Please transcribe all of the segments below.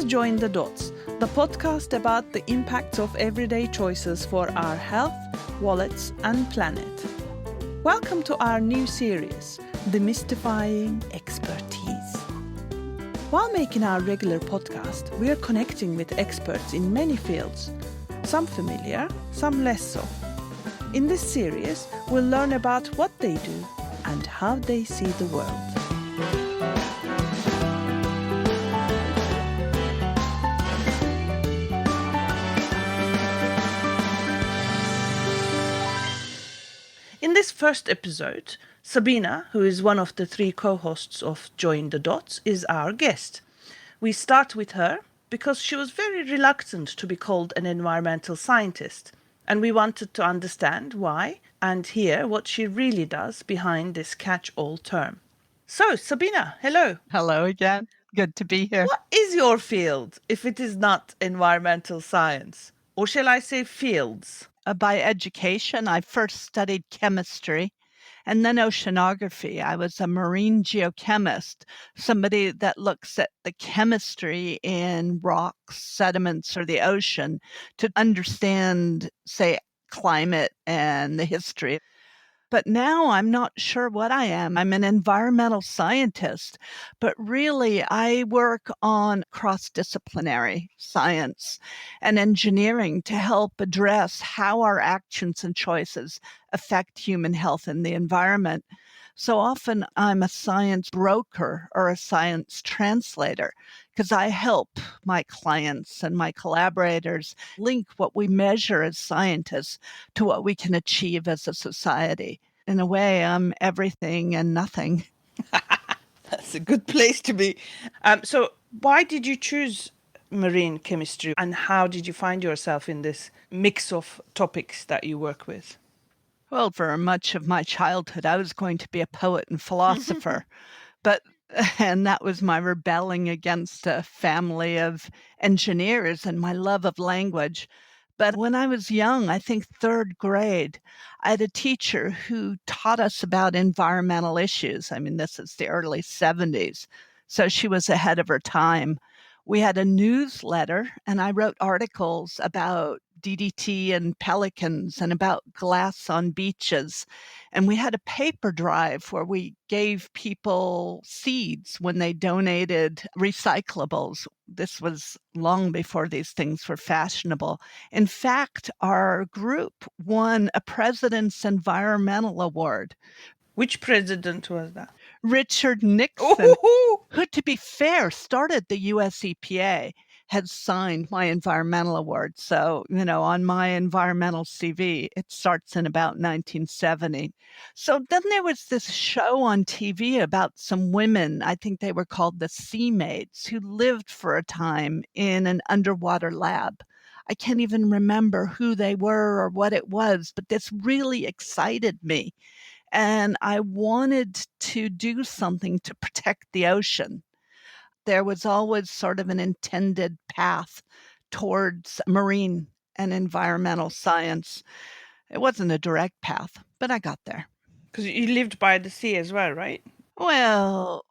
is Join the Dots, the podcast about the impacts of everyday choices for our health, wallets, and planet. Welcome to our new series, Demystifying Expertise. While making our regular podcast, we are connecting with experts in many fields, some familiar, some less so. In this series, we'll learn about what they do and how they see the world. In this first episode, Sabine, who is one of the three co-hosts of Join the Dots, is our guest. We start with her because she was very reluctant to be called an environmental scientist, and we wanted to understand why and hear what she really does behind this catch-all term. So, Sabine, hello. Hello again. Good to be here. What is your field if it is not environmental science? Or shall I say fields? By education, I first studied chemistry and then oceanography. I was a marine geochemist, somebody that looks at the chemistry in rocks, sediments, or the ocean to understand, say, climate and the history. But now I'm not sure what I am. I'm an environmental scientist, but really I work on cross-disciplinary science and engineering to help address how our actions and choices affect human health and the environment. So often I'm a science broker or a science translator because I help my clients and my collaborators link what we measure as scientists to what we can achieve as a society. In a way, I'm everything and nothing. That's a good place to be. So why did you choose marine chemistry and how did you find yourself in this mix of topics that you work with? Well, for much of my childhood, I was going to be a poet and philosopher, and that was my rebelling against a family of engineers and my love of language. But when I was young, I think third grade, I had a teacher who taught us about environmental issues. I mean, this is the early 70s, so she was ahead of her time. We had a newsletter, and I wrote articles about DDT and pelicans and about glass on beaches. And we had a paper drive where we gave people seeds when they donated recyclables. This was long before these things were fashionable. In fact, our group won a President's Environmental Award. Which president was that? Richard Nixon, Ooh. who, to be fair, started the US EPA, had signed my environmental award. So, on my environmental CV, it starts in about 1970. So then there was this show on TV about some women, I think they were called the Sea Maids, who lived for a time in an underwater lab. I can't even remember who they were or what it was, but this really excited me. And I wanted to do something to protect the ocean. There was always sort of an intended path towards marine and environmental science. It wasn't a direct path, but I got there. Because you lived by the sea as well, right? Well,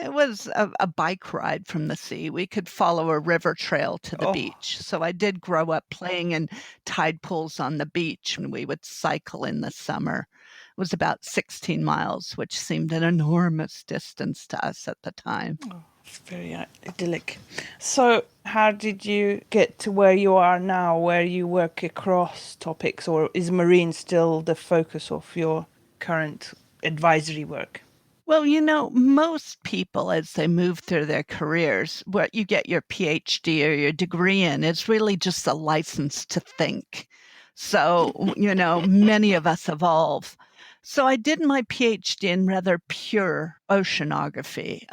it was a bike ride from the sea. We could follow a river trail to the beach. So I did grow up playing in tide pools on the beach, and we would cycle in the summer. It was about 16 miles, which seemed an enormous distance to us at the time. Oh, it's very idyllic. So how did you get to where you are now, where you work across topics, or is marine still the focus of your current advisory work? Well, most people, as they move through their careers, what you get your PhD or your degree in is really just a license to think. So, many of us evolve. So I did my PhD in rather pure oceanography.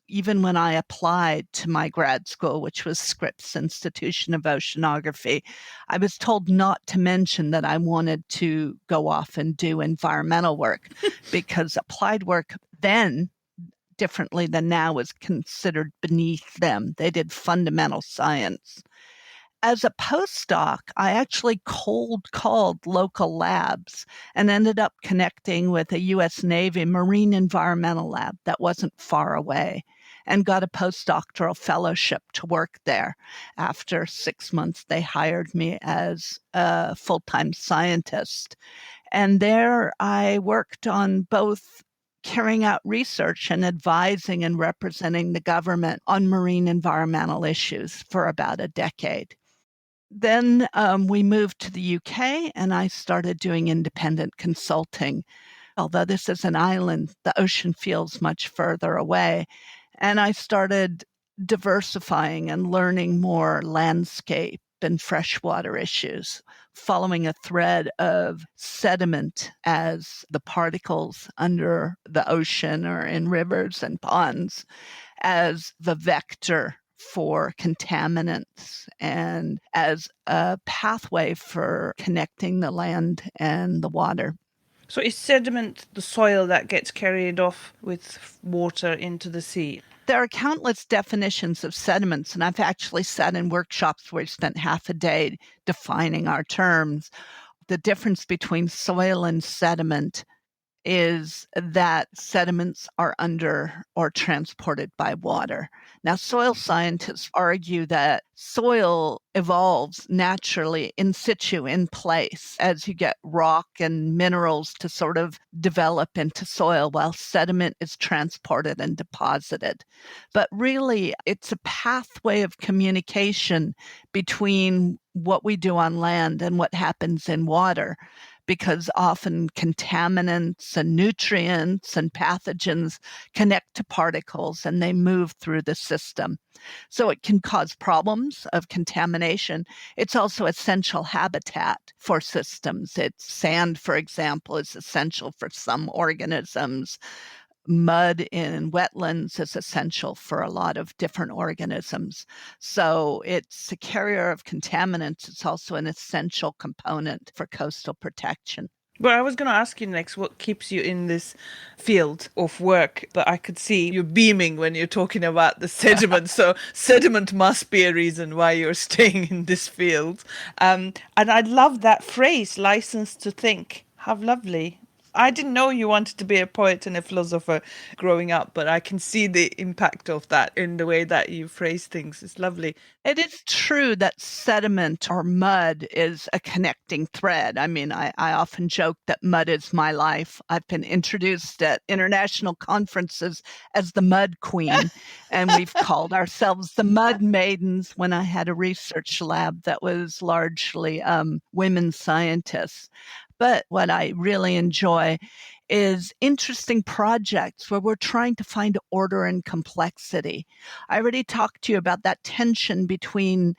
Even when I applied to my grad school, which was Scripps Institution of Oceanography, I was told not to mention that I wanted to go off and do environmental work because applied work then, differently than now, was considered beneath them. They did fundamental science. As a postdoc, I actually cold called local labs and ended up connecting with a U.S. Navy Marine Environmental Lab that wasn't far away. and got a postdoctoral fellowship to work there. After 6 months, they hired me as a full-time scientist. And there I worked on both carrying out research and advising and representing the government on marine environmental issues for about a decade. Then we moved to the UK and I started doing independent consulting. Although this is an island, the ocean feels much further away. And I started diversifying and learning more landscape and freshwater issues, following a thread of sediment as the particles under the ocean or in rivers and ponds as the vector for contaminants and as a pathway for connecting the land and the water. So is sediment the soil that gets carried off with water into the sea? There are countless definitions of sediments, and I've actually sat in workshops where I spent half a day defining our terms. The difference between soil and sediment is that sediments are under or transported by water. Now, soil scientists argue that soil evolves naturally in situ, in place, as you get rock and minerals to sort of develop into soil, while sediment is transported and deposited. But really, it's a pathway of communication between what we do on land and what happens in water, because often contaminants and nutrients and pathogens connect to particles and they move through the system. So it can cause problems of contamination. It's also essential habitat for systems. Sand, for example, is essential for some organisms. Mud in wetlands is essential for a lot of different organisms. So it's a carrier of contaminants. It's also an essential component for coastal protection. Well, I was going to ask you next what keeps you in this field of work, but I could see you're beaming when you're talking about the sediment. So sediment must be a reason why you're staying in this field. And I love that phrase, license to think. How lovely. I didn't know you wanted to be a poet and a philosopher growing up, but I can see the impact of that in the way that you phrase things. It's lovely. It is true that sediment or mud is a connecting thread. I mean, I often joke that mud is my life. I've been introduced at international conferences as the mud queen, and we've called ourselves the mud maidens when I had a research lab that was largely women scientists. But what I really enjoy is interesting projects where we're trying to find order and complexity. I already talked to you about that tension between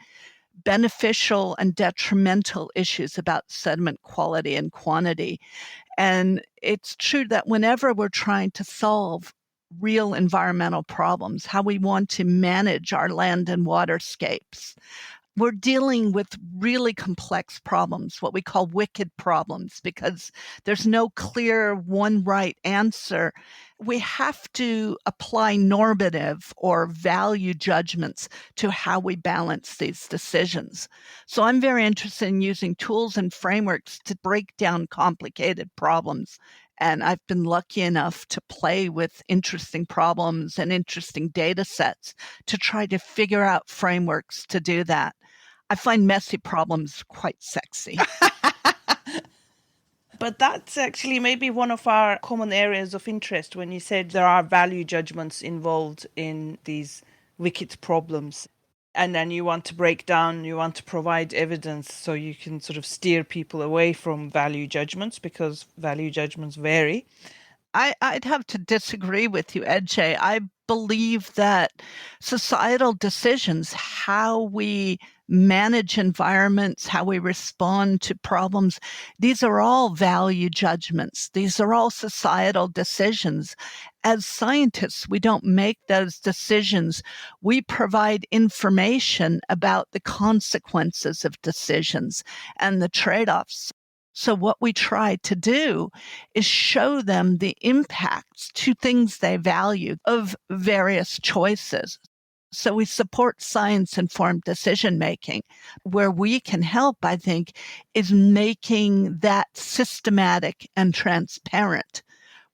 beneficial and detrimental issues about sediment quality and quantity. And it's true that whenever we're trying to solve real environmental problems, how we want to manage our land and waterscapes, we're dealing with really complex problems, what we call wicked problems, because there's no clear one right answer. We have to apply normative or value judgments to how we balance these decisions. So I'm very interested in using tools and frameworks to break down complicated problems. And I've been lucky enough to play with interesting problems and interesting data sets to try to figure out frameworks to do that. I find messy problems quite sexy. But that's actually maybe one of our common areas of interest when you said there are value judgments involved in these wicked problems. And then you want to break down, you want to provide evidence so you can sort of steer people away from value judgments because value judgments vary. I'd have to disagree with you, Ed. I believe that societal decisions, how we manage environments, how we respond to problems, these are all value judgments. These are all societal decisions. As scientists, we don't make those decisions. We provide information about the consequences of decisions and the trade-offs. So what we try to do is show them the impacts to things they value of various choices. So we support science-informed decision-making. Where we can help, I think, is making that systematic and transparent.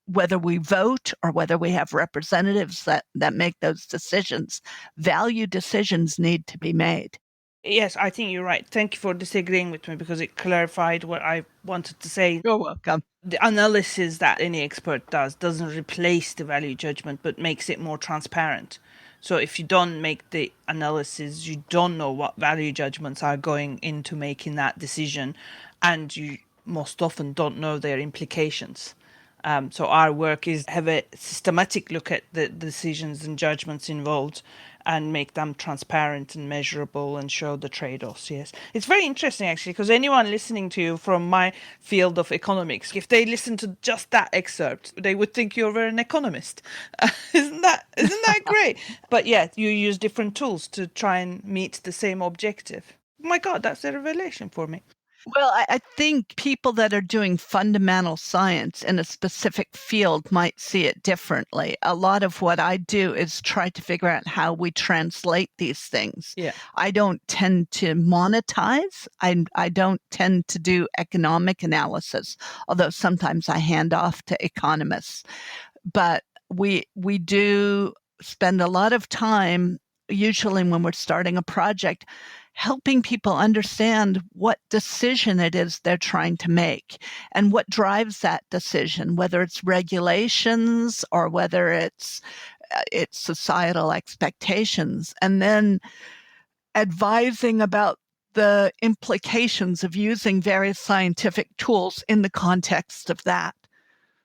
whether we vote or whether we have representatives that make those decisions, value decisions need to be made. Yes, I think you're right. Thank you for disagreeing with me, because it clarified what I wanted to say. You're welcome. The analysis that any expert does doesn't replace the value judgment, but makes it more transparent. So if you don't make the analysis, you don't know what value judgments are going into making that decision, and you most often don't know their implications. So our work is have a systematic look at the decisions and judgments involved, and make them transparent and measurable and show the trade-offs. Yes, it's very interesting actually, because anyone listening to you from my field of economics, if they listen to just that excerpt, they would think you're an economist. Isn't that great? But yeah, you use different tools to try and meet the same objective. Oh my God, that's a revelation for me. Well, I think people that are doing fundamental science in a specific field might see it differently. A lot of what I do is try to figure out how we translate these things. Yeah. I don't tend to monetize. I don't tend to do economic analysis, although sometimes I hand off to economists. But we do spend a lot of time, usually when we're starting a project, helping people understand what decision it is they're trying to make and what drives that decision, whether it's regulations or whether it's societal expectations, and then advising about the implications of using various scientific tools in the context of that.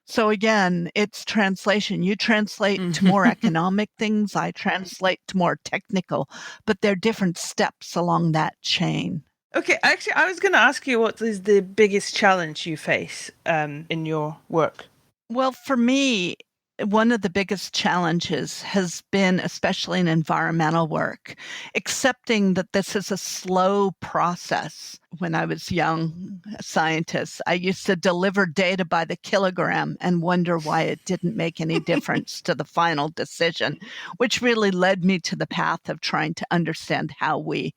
So again, it's translation. You translate to more economic things. I translate to more technical, but there are different steps along that chain. Okay, actually, I was going to ask you, what is the biggest challenge you face in your work? Well, for me, one of the biggest challenges has been, especially in environmental work, accepting that this is a slow process. When I was young scientist, I used to deliver data by the kilogram and wonder why it didn't make any difference to the final decision, which really led me to the path of trying to understand how we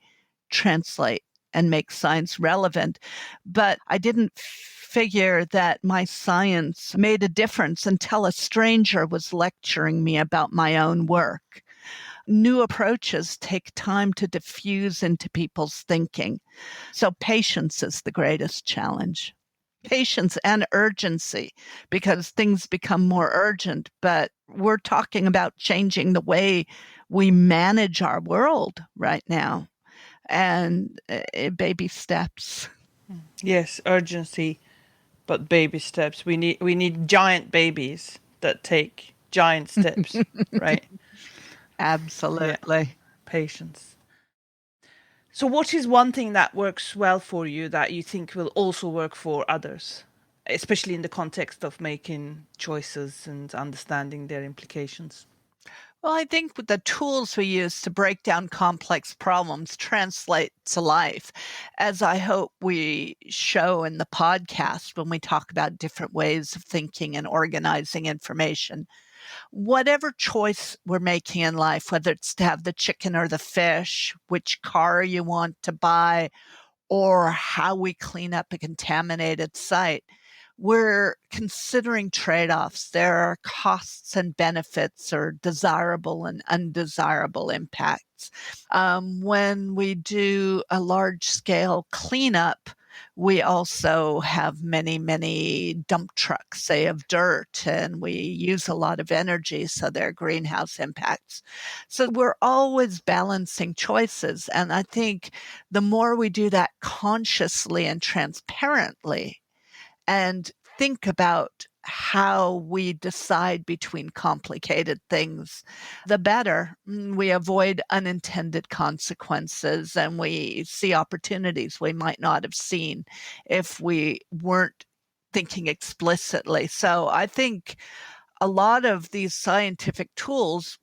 translate and make science relevant. But I didn't figure that my science made a difference until a stranger was lecturing me about my own work. New approaches take time to diffuse into people's thinking. So patience is the greatest challenge. Patience and urgency, because things become more urgent, but we're talking about changing the way we manage our world right now, and baby steps. Yes, urgency, but baby steps. We need giant babies that take giant steps, right? Absolutely. Yeah. Patience. So what is one thing that works well for you that you think will also work for others, especially in the context of making choices and understanding their implications? Well, I think the tools we use to break down complex problems translate to life, as I hope we show in the podcast when we talk about different ways of thinking and organizing information. Whatever choice we're making in life, whether it's to have the chicken or the fish, which car you want to buy, or how we clean up a contaminated site, we're considering trade-offs. There are costs and benefits, or desirable and undesirable impacts. When we do a large-scale cleanup, we also have many, many dump trucks, say, of dirt, and we use a lot of energy, so there are greenhouse impacts. So we're always balancing choices. And I think the more we do that consciously and transparently, and think about how we decide between complicated things, the better. We avoid unintended consequences, and we see opportunities we might not have seen if we weren't thinking explicitly. So I think a lot of these scientific tools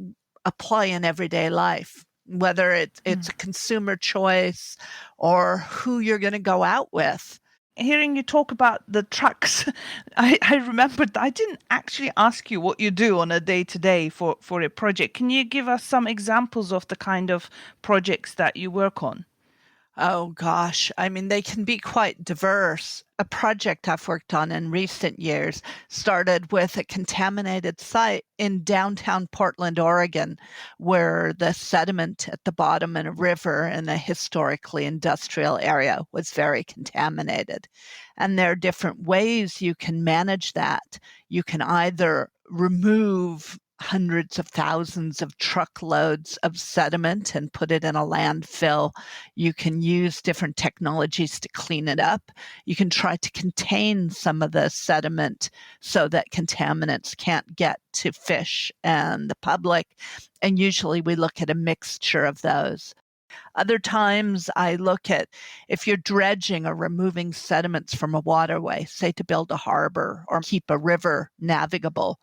apply in everyday life, whether it's a consumer choice or who you're going to go out with. Hearing you talk about the trucks, I remembered I didn't actually ask you what you do on a day-to-day for a project. Can you give us some examples of the kind of projects that you work on? Oh gosh, I mean, they can be quite diverse. A project I've worked on in recent years started with a contaminated site in downtown Portland, Oregon, where the sediment at the bottom in a river in a historically industrial area was very contaminated. And there are different ways you can manage that. You can either remove hundreds of thousands of truckloads of sediment and put it in a landfill. You can use different technologies to clean it up. You can try to contain some of the sediment so that contaminants can't get to fish and the public. And usually we look at a mixture of those. Other times I look at if you're dredging or removing sediments from a waterway, say to build a harbor or keep a river navigable.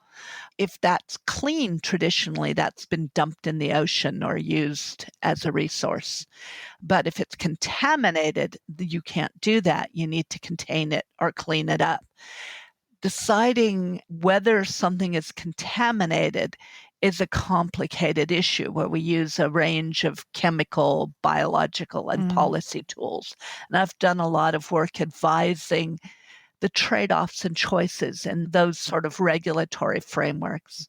If that's clean, traditionally that's been dumped in the ocean or used as a resource. But if it's contaminated, you can't do that. You need to contain it or clean it up. Deciding whether something is contaminated is a complicated issue where we use a range of chemical, biological, and policy tools. And I've done a lot of work advising the trade-offs and choices in those sort of regulatory frameworks.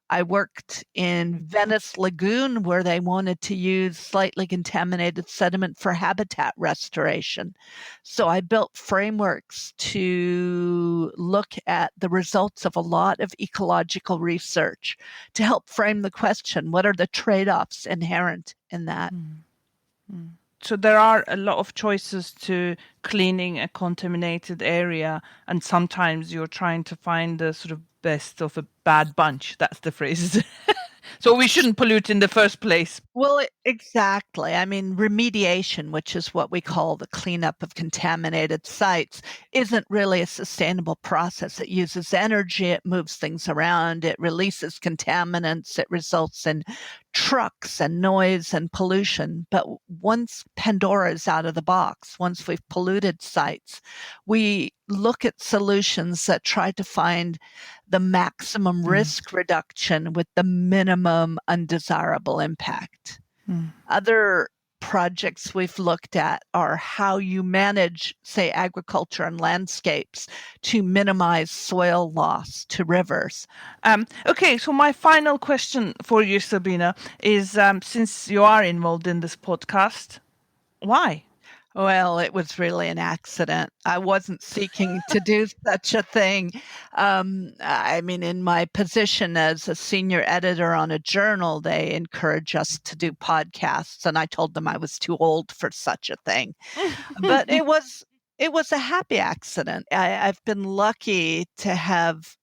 I worked in Venice Lagoon where they wanted to use slightly contaminated sediment for habitat restoration. So I built frameworks to look at the results of a lot of ecological research to help frame the question, what are the trade-offs inherent in that? So there are a lot of choices to cleaning a contaminated area, and sometimes you're trying to find the sort of best of a bad bunch. That's the phrase. So we shouldn't pollute in the first place. Well, exactly. I mean, remediation, which is what we call the cleanup of contaminated sites, isn't really a sustainable process. It uses energy, it moves things around, it releases contaminants, it results in trucks and noise and pollution. But once Pandora is out of the box, once we've polluted sites, we look at solutions that try to find the maximum risk reduction with the minimum undesirable impact. Other projects we've looked at are how you manage, say, agriculture and landscapes to minimize soil loss to rivers. Okay, so my final question for you, Sabine, is since you are involved in this podcast, why? Well, it was really an accident. I wasn't seeking to do such a thing. I mean, in my position as a senior editor on a journal, they encourage us to do podcasts, and I told them I was too old for such a thing. But it was a happy accident. I've been lucky to have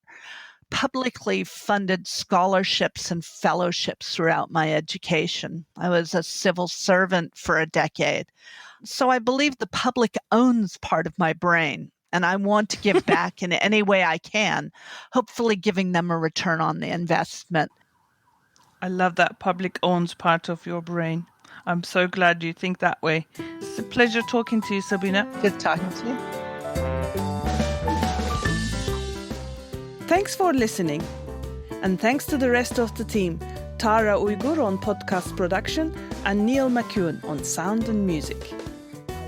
publicly funded scholarships and fellowships throughout my education. I was a civil servant for a decade. So I believe the public owns part of my brain, and I want to give back in any way I can, hopefully giving them a return on the investment. I love that public owns part of your brain. I'm so glad you think that way. It's a pleasure talking to you, Sabine. Good talking to you. Thanks for listening. And thanks to the rest of the team, Tara Uyghur on podcast production and Neil McEwen on sound and music.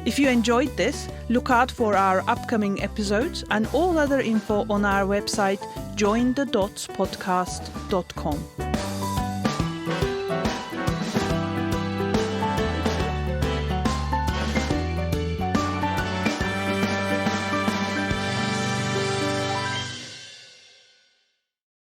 If you enjoyed this, look out for our upcoming episodes and all other info on our website jointhedotspodcast.com.